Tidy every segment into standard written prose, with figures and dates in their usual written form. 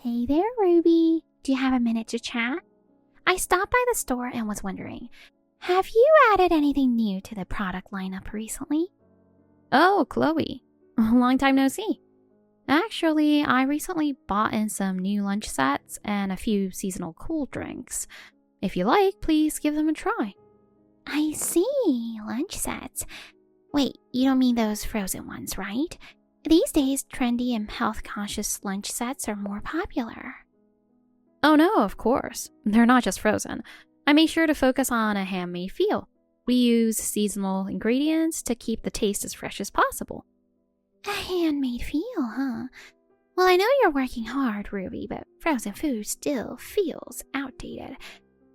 Hey there, Ruby. Do you have a minute to chat? I stopped by the store and was wondering, have you added anything new to the product lineup recently? Oh, Chloe. Long time no see. Actually, I recently bought in some new lunch sets and a few seasonal cool drinks. If you like, please give them a try. I see, lunch sets. Wait, you don't mean those frozen ones, right? These days, trendy and health-conscious lunch sets are more popular. Oh no, of course. They're not just frozen. I made sure to focus on a handmade feel. We use seasonal ingredients to keep the taste as fresh as possible. A handmade feel, huh? Well, I know you're working hard, Ruby, but frozen food still feels outdated.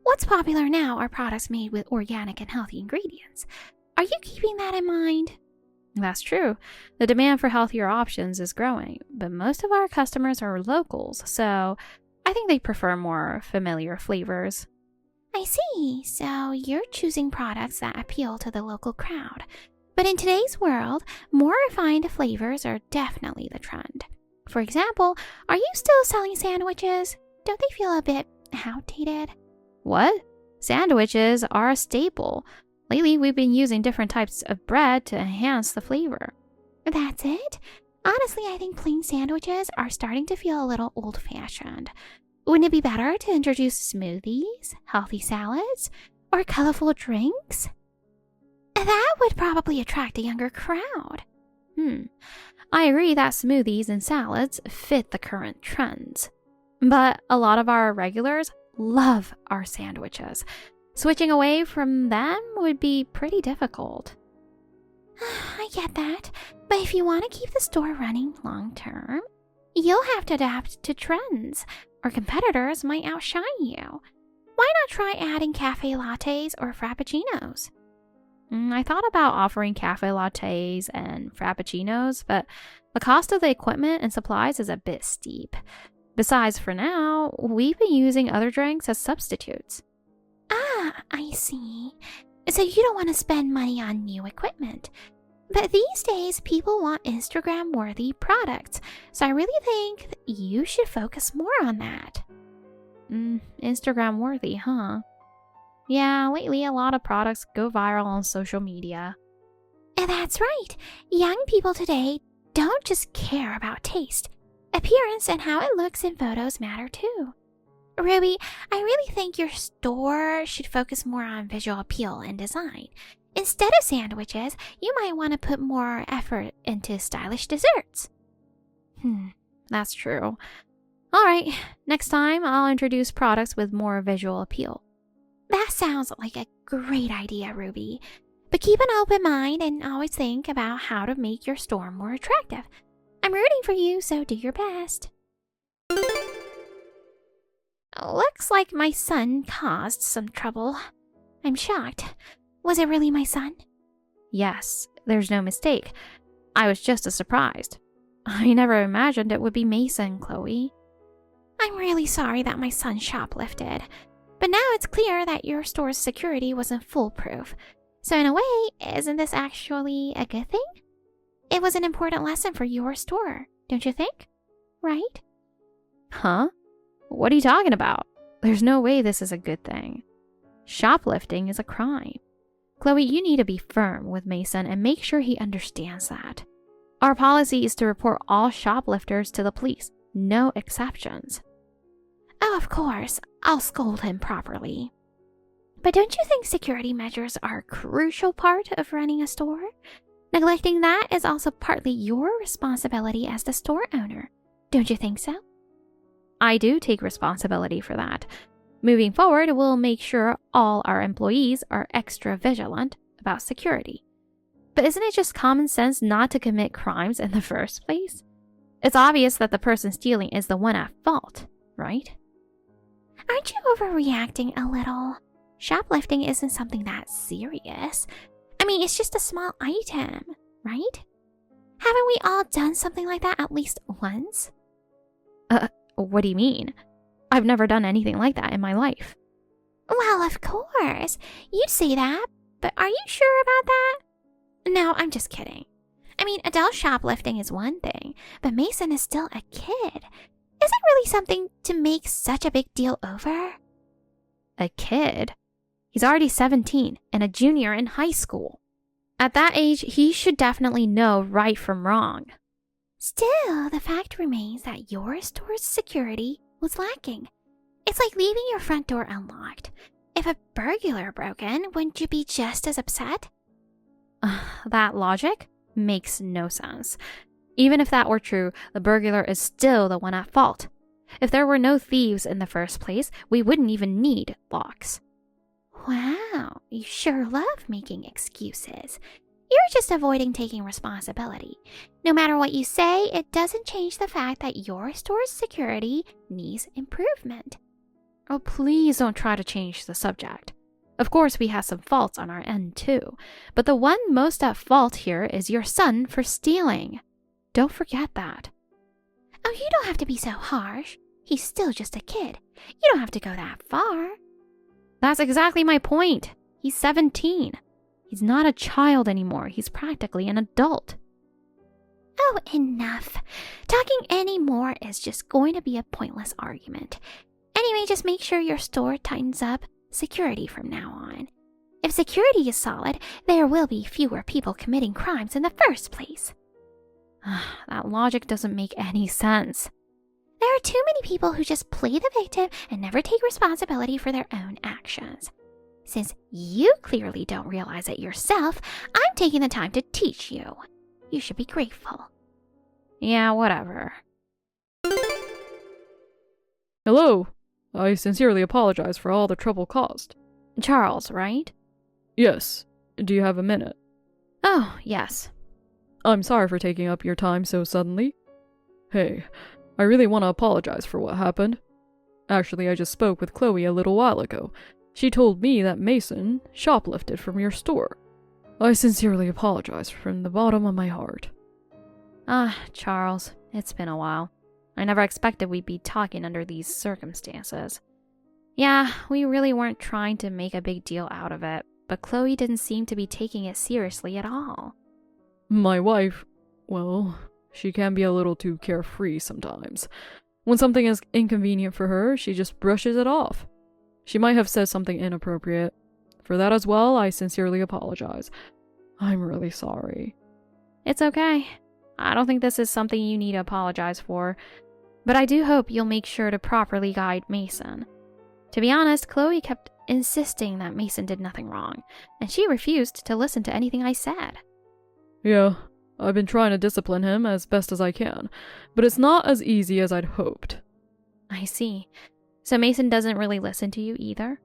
What's popular now are products made with organic and healthy ingredients. Are you keeping that in mind? That's true. The demand for healthier options is growing, but most of our customers are locals, so I think they prefer more familiar flavors. I see. So you're choosing products that appeal to the local crowd. But in today's world, more refined flavors are definitely the trend. For example, are you still selling sandwiches? Don't they feel a bit outdated? What? Sandwiches are a staple. Lately, we've been using different types of bread to enhance the flavor. That's it? Honestly, I think plain sandwiches are starting to feel a little old-fashioned. Wouldn't it be better to introduce smoothies, healthy salads, or colorful drinks? That would probably attract a younger crowd. I agree that smoothies and salads fit the current trends. But a lot of our regulars love our sandwiches. Switching away from them would be pretty difficult. I get that, but if you want to keep the store running long term, you'll have to adapt to trends, or competitors might outshine you. Why not try adding cafe lattes or frappuccinos? I thought about offering cafe lattes and frappuccinos, but the cost of the equipment and supplies is a bit steep. Besides, for now, we've been using other drinks as substitutes. Ah, I see. So you don't want to spend money on new equipment. But these days, people want Instagram-worthy products, so I really think that you should focus more on that. Instagram-worthy, huh? Yeah, lately a lot of products go viral on social media. That's right. Young people today don't just care about taste. Appearance and how it looks in photos matter too. Ruby, I really think your store should focus more on visual appeal and design. Instead of sandwiches, you might want to put more effort into stylish desserts. That's true. All right, next time I'll introduce products with more visual appeal. That sounds like a great idea, Ruby. But keep an open mind and always think about how to make your store more attractive. I'm rooting for you, so do your best. Looks like my son caused some trouble. I'm shocked. Was it really my son? Yes, there's no mistake. I was just as surprised. I never imagined it would be Mason, Chloe. I'm really sorry that my son shoplifted. But now it's clear that your store's security wasn't foolproof. So in a way, isn't this actually a good thing? It was an important lesson for your store, don't you think? Right? Huh? What are you talking about? There's no way this is a good thing. Shoplifting is a crime. Chloe, you need to be firm with Mason and make sure he understands that. Our policy is to report all shoplifters to the police, no exceptions. Oh, of course. I'll scold him properly. But don't you think security measures are a crucial part of running a store? Neglecting that is also partly your responsibility as the store owner. Don't you think so? I do take responsibility for that. Moving forward, we'll make sure all our employees are extra vigilant about security. But isn't it just common sense not to commit crimes in the first place? It's obvious that the person stealing is the one at fault, right? Aren't you overreacting a little? Shoplifting isn't something that serious. I mean, it's just a small item, right? Haven't we all done something like that at least once? What do you mean? I've never done anything like that in my life. Well, of course. You'd say that, but are you sure about that? No, I'm just kidding. I mean, adult shoplifting is one thing, but Mason is still a kid. Is it really something to make such a big deal over? A kid? He's already 17 and a junior in high school. At that age, he should definitely know right from wrong. Still, the fact remains that your store's security was lacking. It's like leaving your front door unlocked. If a burglar broke in, wouldn't you be just as upset? That logic makes no sense. Even if that were true, the burglar is still the one at fault. If there were no thieves in the first place, we wouldn't even need locks. Wow, you sure love making excuses. You're just avoiding taking responsibility. No matter what you say, it doesn't change the fact that your store's security needs improvement. Oh, please don't try to change the subject. Of course, we have some faults on our end too, but the one most at fault here is your son for stealing. Don't forget that. Oh, you don't have to be so harsh. He's still just a kid. You don't have to go that far. That's exactly my point. He's 17. He's not a child anymore. He's practically an adult. Oh, enough. Talking any more is just going to be a pointless argument. Anyway, just make sure your store tightens up security from now on. If security is solid, there will be fewer people committing crimes in the first place. That logic doesn't make any sense. There are too many people who just play the victim and never take responsibility for their own actions. Since you clearly don't realize it yourself, I'm taking the time to teach you. You should be grateful. Yeah, whatever. Hello. I sincerely apologize for all the trouble caused. Charles, right? Yes. Do you have a minute? Oh, yes. I'm sorry for taking up your time so suddenly. Hey, I really want to apologize for what happened. Actually, I just spoke with Chloe a little while ago. She told me that Mason shoplifted from your store. I sincerely apologize from the bottom of my heart. Charles, it's been a while. I never expected we'd be talking under these circumstances. Yeah, we really weren't trying to make a big deal out of it, but Chloe didn't seem to be taking it seriously at all. My wife, well, she can be a little too carefree sometimes. When something is inconvenient for her, she just brushes it off. She might have said something inappropriate. For that as well, I sincerely apologize. I'm really sorry. It's okay. I don't think this is something you need to apologize for, but I do hope you'll make sure to properly guide Mason. To be honest, Chloe kept insisting that Mason did nothing wrong, and she refused to listen to anything I said. Yeah, I've been trying to discipline him as best as I can, but it's not as easy as I'd hoped. I see. So Mason doesn't really listen to you either?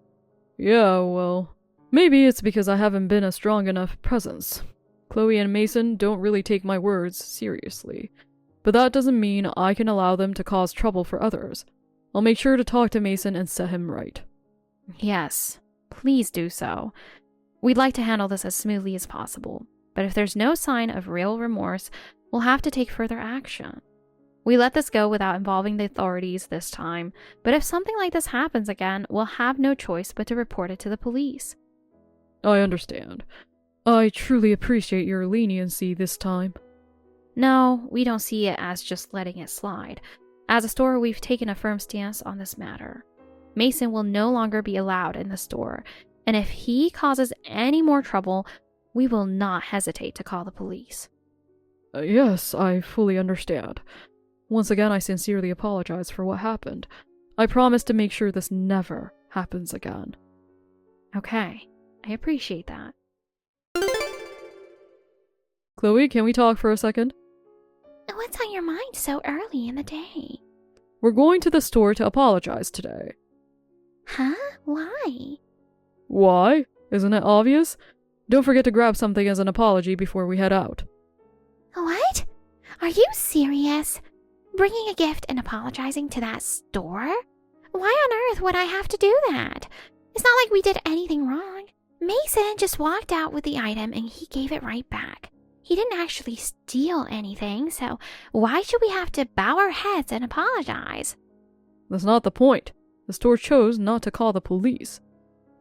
Yeah, well, maybe it's because I haven't been a strong enough presence. Chloe and Mason don't really take my words seriously, but that doesn't mean I can allow them to cause trouble for others. I'll make sure to talk to Mason and set him right. Yes, please do so. We'd like to handle this as smoothly as possible, but if there's no sign of real remorse, we'll have to take further action. We let this go without involving the authorities this time, but if something like this happens again, we'll have no choice but to report it to the police. I understand. I truly appreciate your leniency this time. No, we don't see it as just letting it slide. As a store, we've taken a firm stance on this matter. Mason will no longer be allowed in the store, and if he causes any more trouble, we will not hesitate to call the police. Yes, I fully understand. Once again, I sincerely apologize for what happened. I promise to make sure this never happens again. Okay, I appreciate that. Chloe, can we talk for a second? What's on your mind so early in the day? We're going to the store to apologize today. Huh? Why? Why? Isn't it obvious? Don't forget to grab something as an apology before we head out. What? Are you serious? Bringing a gift and apologizing to that store? Why on earth would I have to do that? It's not like we did anything wrong. Mason just walked out with the item and he gave it right back. He didn't actually steal anything, so why should we have to bow our heads and apologize? That's not the point. The store chose not to call the police.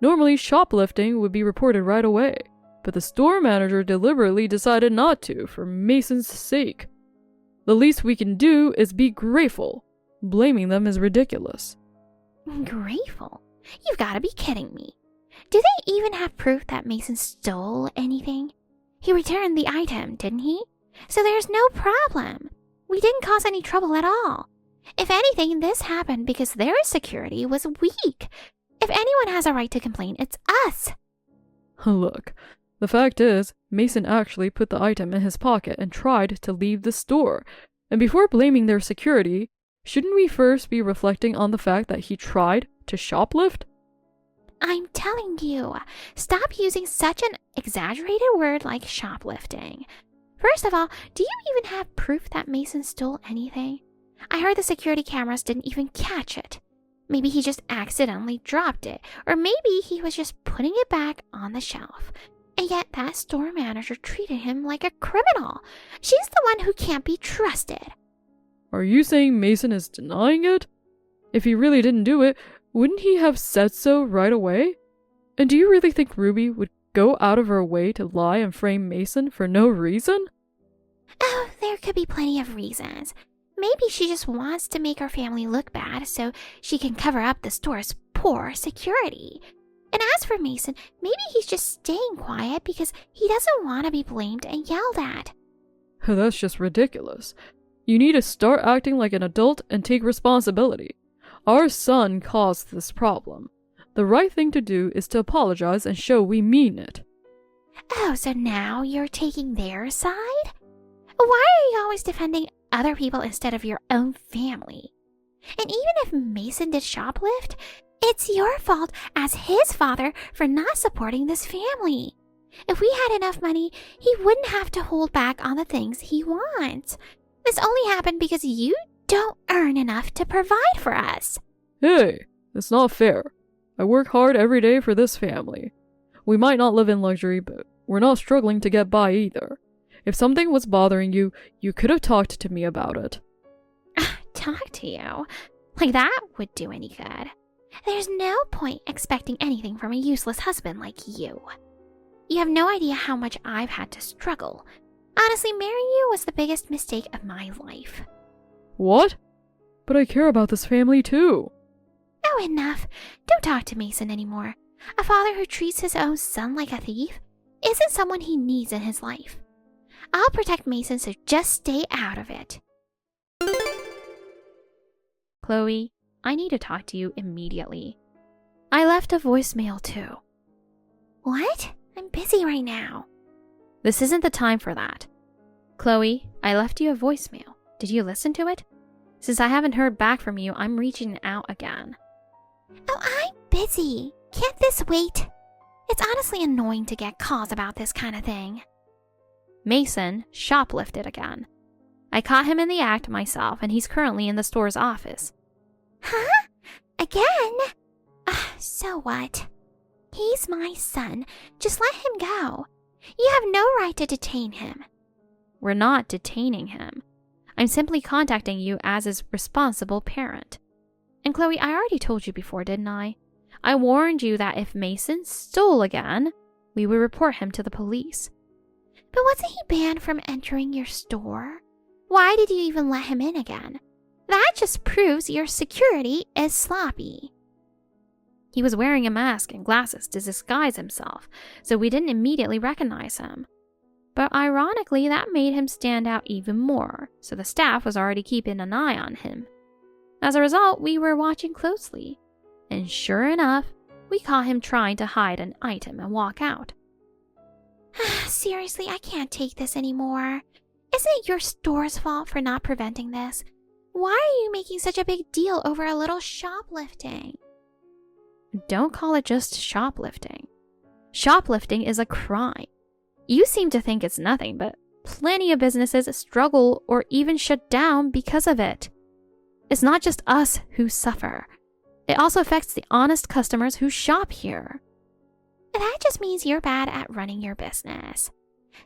Normally, shoplifting would be reported right away, but the store manager deliberately decided not to for Mason's sake. The least we can do is be grateful. Blaming them is ridiculous. Grateful? You've got to be kidding me. Do they even have proof that Mason stole anything? He returned the item, didn't he? So there's no problem. We didn't cause any trouble at all. If anything, this happened because their security was weak. If anyone has a right to complain, it's us. Look, the fact is, Mason actually put the item in his pocket and tried to leave the store. And before blaming their security, shouldn't we first be reflecting on the fact that he tried to shoplift? I'm telling you, stop using such an exaggerated word like shoplifting. First of all, do you even have proof that Mason stole anything? I heard the security cameras didn't even catch it. Maybe he just accidentally dropped it, or maybe he was just putting it back on the shelf. And yet that store manager treated him like a criminal. She's the one who can't be trusted. Are you saying Mason is denying it? If he really didn't do it, wouldn't he have said so right away? And do you really think Ruby would go out of her way to lie and frame Mason for no reason? Oh, there could be plenty of reasons. Maybe she just wants to make her family look bad so she can cover up the store's poor security. And as for Mason, maybe he's just staying quiet because he doesn't want to be blamed and yelled at. That's just ridiculous. You need to start acting like an adult and take responsibility. Our son caused this problem. The right thing to do is to apologize and show we mean it. Oh, so now you're taking their side? Why are you always defending other people instead of your own family? And even if Mason did shoplift, it's your fault as his father for not supporting this family. If we had enough money, he wouldn't have to hold back on the things he wants. This only happened because you don't earn enough to provide for us. Hey, that's not fair. I work hard every day for this family. We might not live in luxury, but we're not struggling to get by either. If something was bothering you, you could have talked to me about it. Talk to you? Like that would do any good. There's no point expecting anything from a useless husband like you. You have no idea how much I've had to struggle. Honestly, marrying you was the biggest mistake of my life. What? But I care about this family too. Oh, enough. Don't talk to Mason anymore. A father who treats his own son like a thief isn't someone he needs in his life. I'll protect Mason, so just stay out of it. Chloe, I need to talk to you immediately. I left a voicemail too. What? I'm busy right now. This isn't the time for that. Chloe, I left you a voicemail. Did you listen to it? Since I haven't heard back from you, I'm reaching out again. Oh, I'm busy. Can't this wait? It's honestly annoying to get calls about this kind of thing. Mason shoplifted again. I caught him in the act myself, and he's currently in the store's office. Huh? Again? So what? He's my son. Just let him go. You have no right to detain him. We're not detaining him. I'm simply contacting you as his responsible parent. And Chloe, I already told you before, didn't I? I warned you that if Mason stole again, we would report him to the police. But wasn't he banned from entering your store? Why did you even let him in again? That just proves your security is sloppy. He was wearing a mask and glasses to disguise himself, so we didn't immediately recognize him. But ironically, that made him stand out even more, so the staff was already keeping an eye on him. As a result, we were watching closely, and sure enough, we caught him trying to hide an item and walk out. Seriously, I can't take this anymore. Isn't it your store's fault for not preventing this? Why are you making such a big deal over a little shoplifting? Don't call it just shoplifting. Shoplifting is a crime. You seem to think it's nothing, but plenty of businesses struggle or even shut down because of it. It's not just us who suffer. It also affects the honest customers who shop here. That just means you're bad at running your business.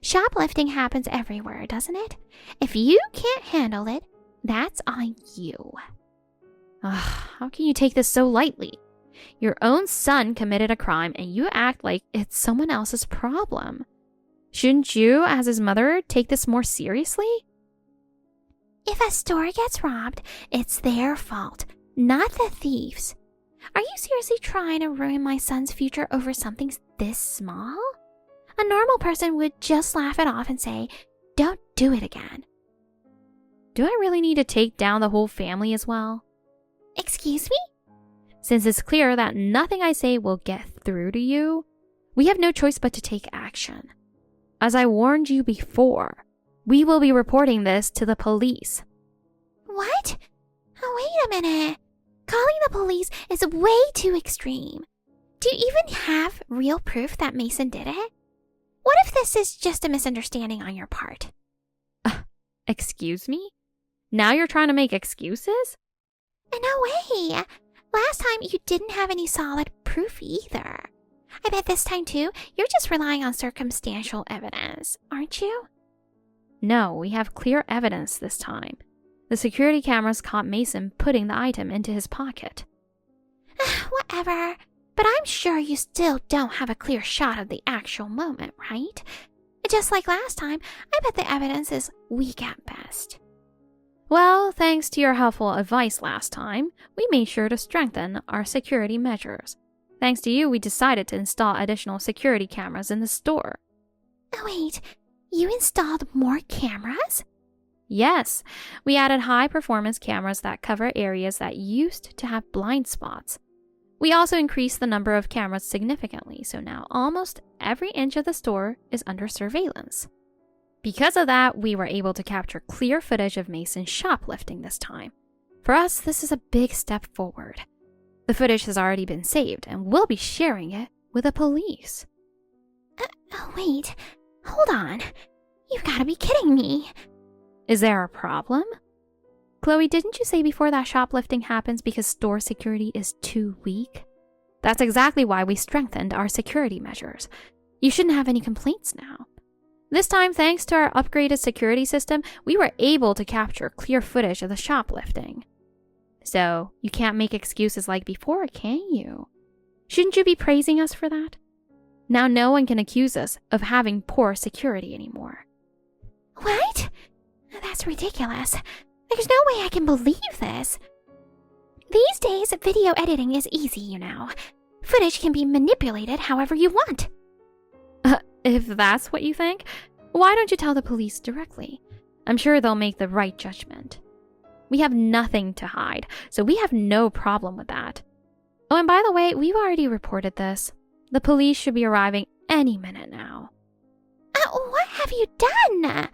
Shoplifting happens everywhere, doesn't it? If you can't handle it, that's on you. How can you take this so lightly? Your own son committed a crime and you act like it's someone else's problem. Shouldn't you, as his mother, take this more seriously? If a store gets robbed, it's their fault, not the thieves. Are you seriously trying to ruin my son's future over something this small? A normal person would just laugh it off and say, "Don't do it again." Do I really need to take down the whole family as well? Excuse me? Since it's clear that nothing I say will get through to you, we have no choice but to take action. As I warned you before, we will be reporting this to the police. What? Oh, wait a minute. Calling the police is way too extreme. Do you even have real proof that Mason did it? What if this is just a misunderstanding on your part? Excuse me? Now you're trying to make excuses? No way. Last time you didn't have any solid proof either. I bet this time too, you're just relying on circumstantial evidence, aren't you? No, we have clear evidence this time. The security cameras caught Mason putting the item into his pocket. Whatever. But I'm sure you still don't have a clear shot of the actual moment, right? Just like last time, I bet the evidence is weak at best. Well, thanks to your helpful advice last time, we made sure to strengthen our security measures. Thanks to you, we decided to install additional security cameras in the store. Oh, wait, you installed more cameras? Yes, we added high-performance cameras that cover areas that used to have blind spots. We also increased the number of cameras significantly, so now almost every inch of the store is under surveillance. Because of that, we were able to capture clear footage of Mason shoplifting this time. For us, this is a big step forward. The footage has already been saved, and we'll be sharing it with the police. Oh, wait, hold on. You've got to be kidding me. Is there a problem? Chloe, didn't you say before that shoplifting happens because store security is too weak? That's exactly why we strengthened our security measures. You shouldn't have any complaints now. This time, thanks to our upgraded security system, we were able to capture clear footage of the shoplifting. So, you can't make excuses like before, can you? Shouldn't you be praising us for that? Now no one can accuse us of having poor security anymore. What? That's ridiculous. There's no way I can believe this. These days, video editing is easy, you know. Footage can be manipulated however you want. If that's what you think, why don't you tell the police directly? I'm sure they'll make the right judgment. We have nothing to hide, so we have no problem with that. Oh, and by the way, we've already reported this. The police should be arriving any minute now. What have you done?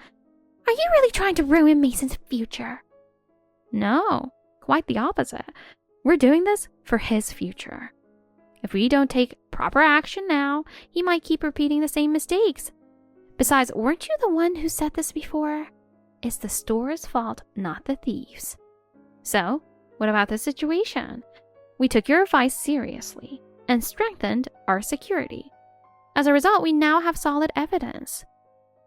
Are you really trying to ruin Mason's future? No, quite the opposite. We're doing this for his future. If we don't take proper action now, he might keep repeating the same mistakes. Besides, weren't you the one who said this before? It's the store's fault, not the thieves. So, what about this situation? We took your advice seriously and strengthened our security. As a result, we now have solid evidence.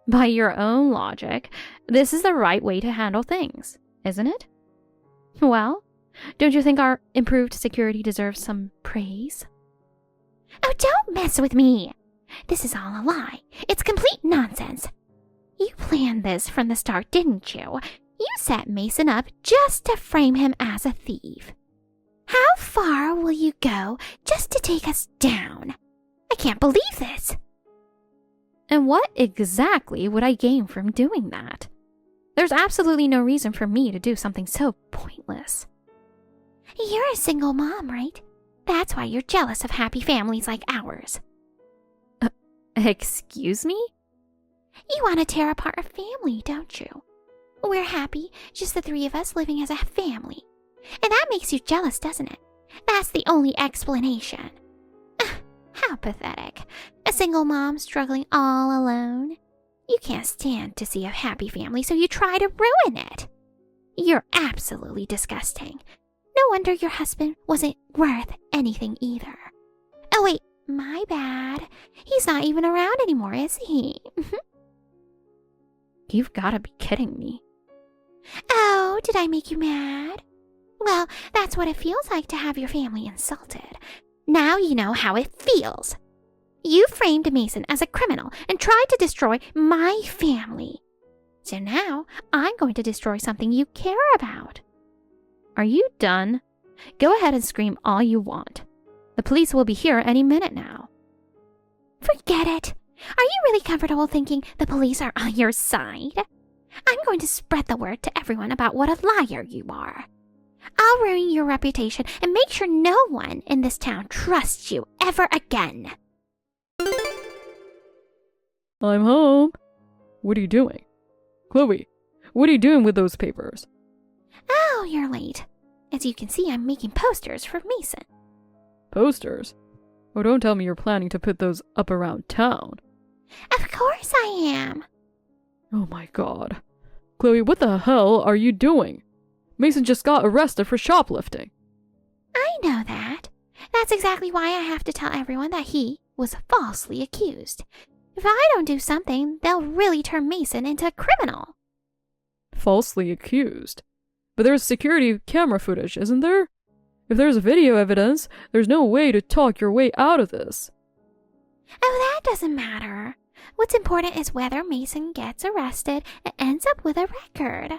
By your own logic, this is the right way to handle things, isn't it? Well, don't you think our improved security deserves some praise? Oh, don't mess with me. This is all a lie. It's complete nonsense. You planned this from the start, didn't you? You set Mason up just to frame him as a thief. How far will you go just to take us down? I can't believe this. And what exactly would I gain from doing that? There's absolutely no reason for me to do something so pointless. You're a single mom, right? That's why you're jealous of happy families like ours. Excuse me? You want to tear apart a family, don't you? We're happy, just the three of us living as a family. And that makes you jealous, doesn't it? That's the only explanation. How pathetic. A single mom struggling all alone. You can't stand to see a happy family, so you try to ruin it. You're absolutely disgusting. No wonder your husband wasn't worth anything either. Oh wait, my bad. He's not even around anymore, is he? You've got to be kidding me. Oh, did I make you mad? Well, that's what it feels like to have your family insulted. Now you know how it feels. You framed Mason as a criminal and tried to destroy my family. So now I'm going to destroy something you care about. Are you done? Go ahead and scream all you want. The police will be here any minute now. Forget it. Are you really comfortable thinking the police are on your side? I'm going to spread the word to everyone about what a liar you are. I'll ruin your reputation and make sure no one in this town trusts you ever again. I'm home. What are you doing? Chloe, what are you doing with those papers? Oh, you're late. As you can see, I'm making posters for Mason. Posters? Oh, don't tell me you're planning to put those up around town. Of course I am. Oh my god. Chloe, what the hell are you doing? Mason just got arrested for shoplifting. I know that. That's exactly why I have to tell everyone that he was falsely accused. If I don't do something, they'll really turn Mason into a criminal. Falsely accused? But there's security camera footage, isn't there? If there's video evidence, there's no way to talk your way out of this. Oh, that doesn't matter. What's important is whether Mason gets arrested and ends up with a record.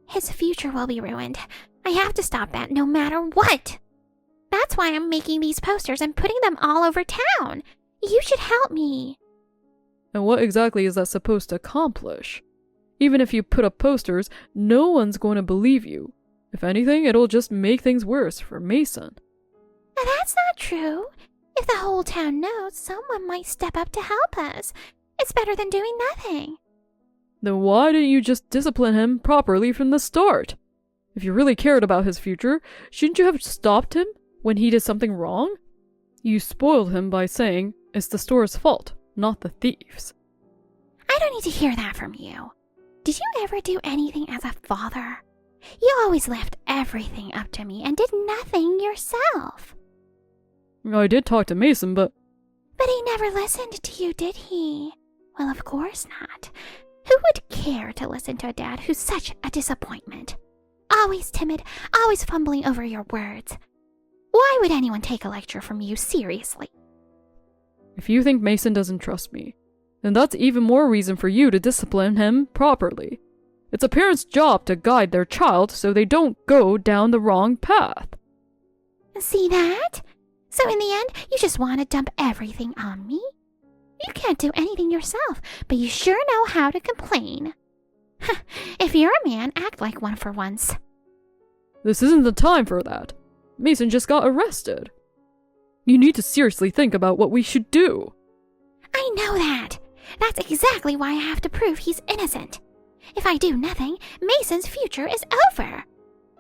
His future will be ruined. I have to stop that no matter what. That's why I'm making these posters and putting them all over town. You should help me. And what exactly is that supposed to accomplish? Even if you put up posters, no one's going to believe you. If anything, it'll just make things worse for Mason. That's not true. If the whole town knows, someone might step up to help us. It's better than doing nothing. Then why didn't you just discipline him properly from the start? If you really cared about his future, shouldn't you have stopped him when he did something wrong? You spoiled him by saying it's the store's fault, not the thieves. I don't need to hear that from you. Did you ever do anything as a father? You always left everything up to me and did nothing yourself. I did talk to Mason, but he never listened to you, did he? Well, of course not. Who would care to listen to a dad who's such a disappointment? Always timid, always fumbling over your words. Why would anyone take a lecture from you seriously? If you think Mason doesn't trust me, then that's even more reason for you to discipline him properly. It's a parent's job to guide their child so they don't go down the wrong path. See that? So in the end, you just want to dump everything on me? You can't do anything yourself, but you sure know how to complain. If you're a man, act like one for once. This isn't the time for that. Mason just got arrested. You need to seriously think about what we should do. I know that. That's exactly why I have to prove he's innocent. If I do nothing, Mason's future is over.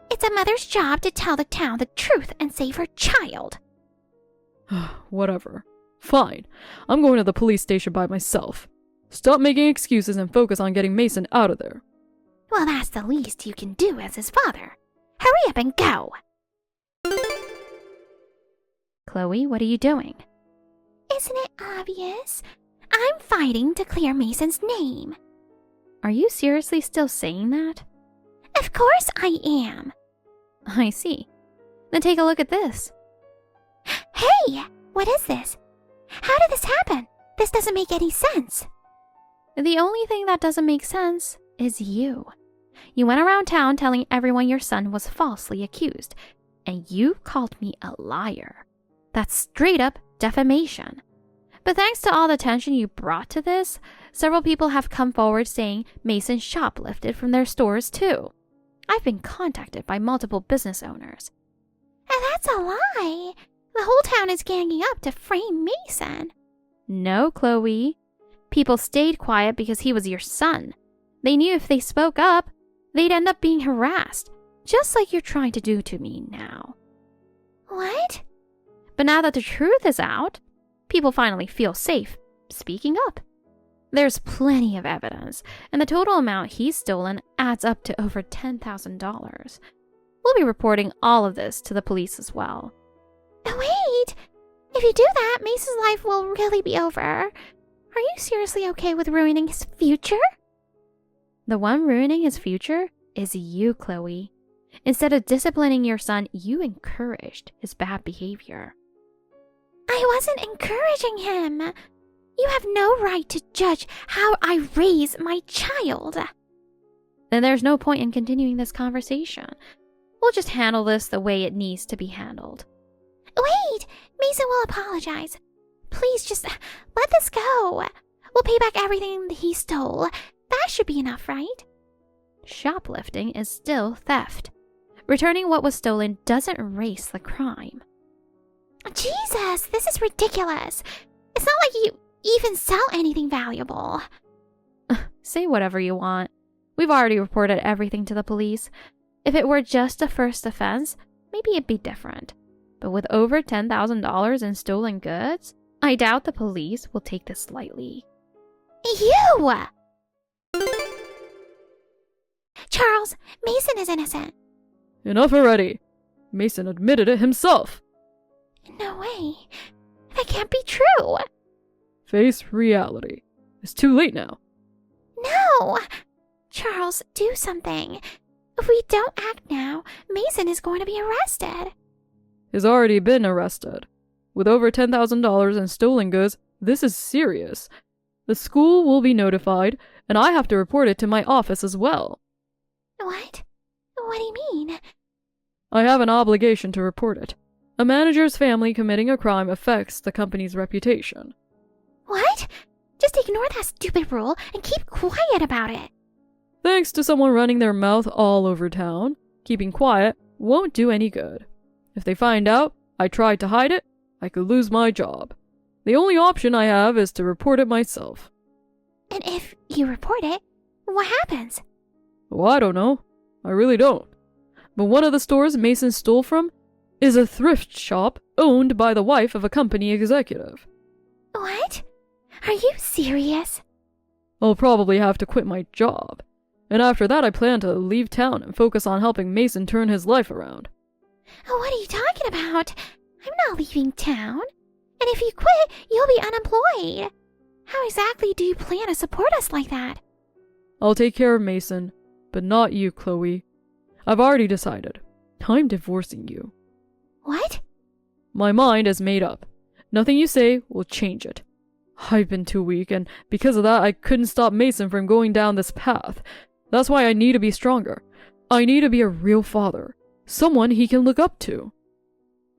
It's a mother's job to tell the town the truth and save her child. Whatever. Fine. I'm going to the police station by myself. Stop making excuses and focus on getting Mason out of there. Well, that's the least you can do as his father. Hurry up and go. Chloe, what are you doing? Isn't it obvious? I'm fighting to clear Mason's name. Are you seriously still saying that? Of course I am. I see. Then take a look at this. Hey, what is this? How did this happen? This doesn't make any sense. The only thing that doesn't make sense is you. You went around town telling everyone your son was falsely accused, and you called me a liar. That's straight up defamation. But thanks to all the attention you brought to this, several people have come forward saying Mason shoplifted from their stores too. I've been contacted by multiple business owners. And that's a lie. The whole town is ganging up to frame Mason. No, Chloe. People stayed quiet because he was your son. They knew if they spoke up, they'd end up being harassed, just like you're trying to do to me now. What? But now that the truth is out, people finally feel safe speaking up. There's plenty of evidence, and the total amount he's stolen adds up to over $10,000. We'll be reporting all of this to the police as well. Wait! If you do that, Mason's life will really be over. Are you seriously okay with ruining his future? The one ruining his future is you, Chloe. Instead of disciplining your son, you encouraged his bad behavior. I wasn't encouraging him. You have no right to judge how I raise my child. then there's no point in continuing this conversation. We'll just handle this the way it needs to be handled. Wait! Mason will apologize. Please just let this go. We'll pay back everything he stole. That should be enough, right? Shoplifting is still theft. Returning what was stolen doesn't erase the crime. Jesus, this is ridiculous. It's not like you even sell anything valuable. Say whatever you want. We've already reported everything to the police. If it were just a first offense, maybe it'd be different. But with over $10,000 in stolen goods, I doubt the police will take this lightly. You! Charles, Mason is innocent. Enough already. Mason admitted it himself. No way. That can't be true. Face reality. It's too late now. No! Charles, do something. If we don't act now, Mason is going to be arrested. He's already been arrested. With over $10,000 in stolen goods, this is serious. The school will be notified, and I have to report it to my office as well. What? What do you mean? I have an obligation to report it. A manager's family committing a crime affects the company's reputation. What? Just ignore that stupid rule and keep quiet about it. Thanks to someone running their mouth all over town, keeping quiet won't do any good. If they find out I tried to hide it, I could lose my job. The only option I have is to report it myself. And if you report it, what happens? Well, I don't know. I really don't. But one of the stores Mason stole from is a thrift shop owned by the wife of a company executive. What? Are you serious? I'll probably have to quit my job. And after that, I plan to leave town and focus on helping Mason turn his life around. What are you talking about? I'm not leaving town. And if you quit, you'll be unemployed. How exactly do you plan to support us like that? I'll take care of Mason, but not you, Chloe. I've already decided. I'm divorcing you. What? My mind is made up. Nothing you say will change it. I've been too weak, and because of that, I couldn't stop Mason from going down this path. That's why I need to be stronger. I need to be a real father. Someone he can look up to.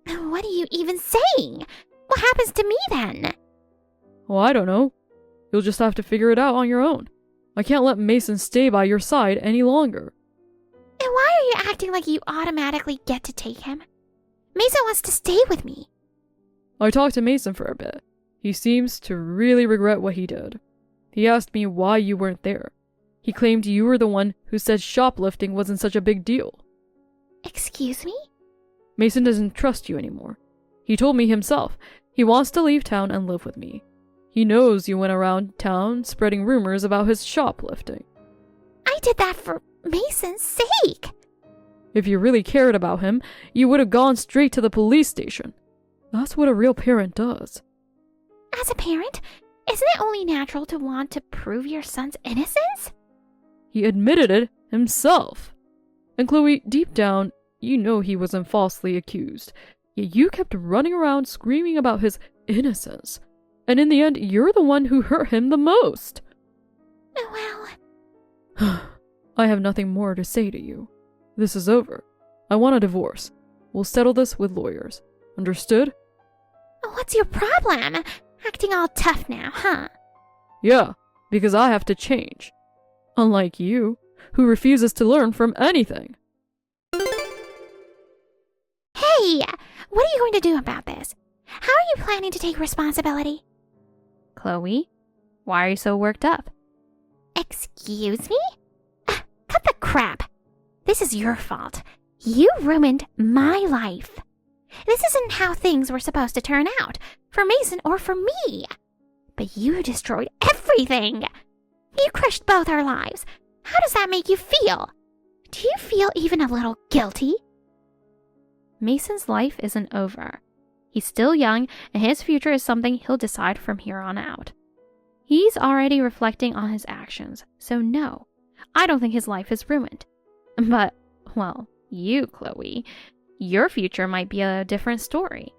What are you even saying? What happens to me then? Well, I don't know. You'll just have to figure it out on your own. I can't let Mason stay by your side any longer. And why are you acting like you automatically get to take him? Mason wants to stay with me. I talked to Mason for a bit. He seems to really regret what he did. He asked me why you weren't there. He claimed you were the one who said shoplifting wasn't such a big deal. Excuse me? Mason doesn't trust you anymore. He told me himself. He wants to leave town and live with me. He knows you went around town spreading rumors about his shoplifting. I did that for Mason's sake. If you really cared about him, you would have gone straight to the police station. That's what a real parent does. As a parent, isn't it only natural to want to prove your son's innocence? He admitted it himself. And Chloe, deep down, you know he wasn't falsely accused. Yet you kept running around screaming about his innocence. And in the end, you're the one who hurt him the most. Well... I have nothing more to say to you. This is over. I want a divorce. We'll settle this with lawyers. Understood? What's your problem? Acting all tough now, huh? Yeah, because I have to change. Unlike you, who refuses to learn from anything. Hey! What are you going to do about this? How are you planning to take responsibility? Chloe, why are you so worked up? Excuse me? Cut the crap! This is your fault. You ruined my life. This isn't how things were supposed to turn out, for Mason or for me. But you destroyed everything. You crushed both our lives. How does that make you feel? Do you feel even a little guilty? Mason's life isn't over. He's still young, and his future is something he'll decide from here on out. He's already reflecting on his actions, so no, I don't think his life is ruined. But, well, you, Chloe, your future might be a different story.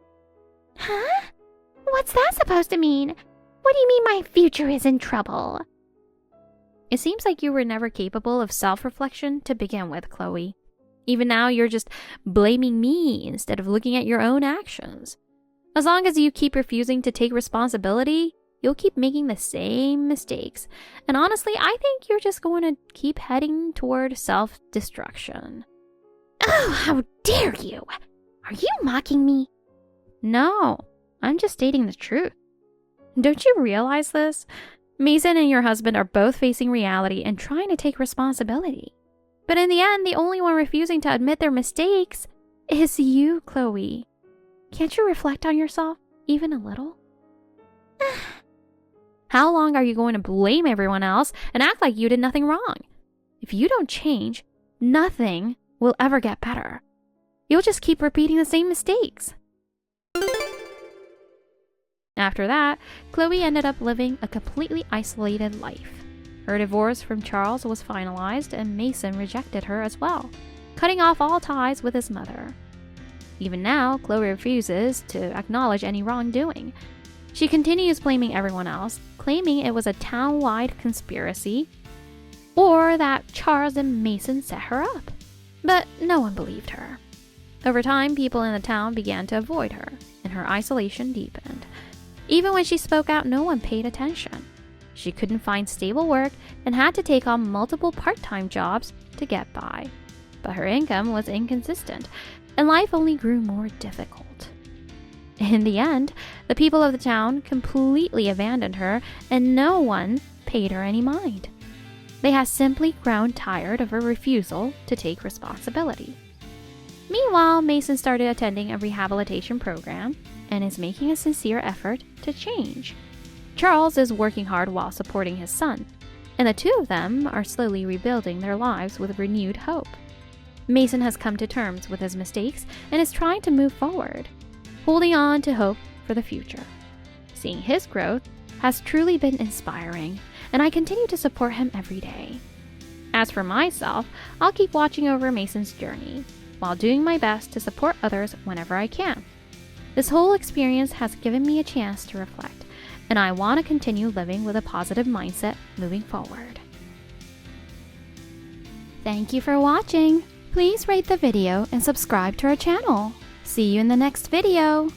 Huh? What's that supposed to mean? What do you mean my future is in trouble? It seems like you were never capable of self-reflection to begin with, Chloe. Even now, you're just blaming me instead of looking at your own actions. As long as you keep refusing to take responsibility, you'll keep making the same mistakes. And honestly, I think you're just going to keep heading toward self-destruction. Oh, how dare you! Are you mocking me? No, I'm just stating the truth. Don't you realize this? Mason and your husband are both facing reality and trying to take responsibility. But in the end, the only one refusing to admit their mistakes is you, Chloe. Can't you reflect on yourself, even a little? How long are you going to blame everyone else and act like you did nothing wrong? If you don't change, nothing will ever get better. You'll just keep repeating the same mistakes. After that, Chloe ended up living a completely isolated life. Her divorce from Charles was finalized and Mason rejected her as well, cutting off all ties with his mother. Even now, Chloe refuses to acknowledge any wrongdoing. She continues blaming everyone else, claiming it was a town-wide conspiracy or that Charles and Mason set her up. But no one believed her. Over time, people in the town began to avoid her, and her isolation deepened. Even when she spoke out, no one paid attention. She couldn't find stable work and had to take on multiple part-time jobs to get by. But her income was inconsistent, and life only grew more difficult. In the end, the people of the town completely abandoned her, and no one paid her any mind. They had simply grown tired of her refusal to take responsibility. Meanwhile, Mason started attending a rehabilitation program and is making a sincere effort to change. Charles is working hard while supporting his son, and the two of them are slowly rebuilding their lives with renewed hope. Mason has come to terms with his mistakes and is trying to move forward, holding on to hope for the future. Seeing his growth has truly been inspiring, and I continue to support him every day. As for myself, I'll keep watching over Mason's journey, while doing my best to support others whenever I can. This whole experience has given me a chance to reflect, and I want to continue living with a positive mindset moving forward. Thank you for watching. Please rate the video and subscribe to our channel. See you in the next video.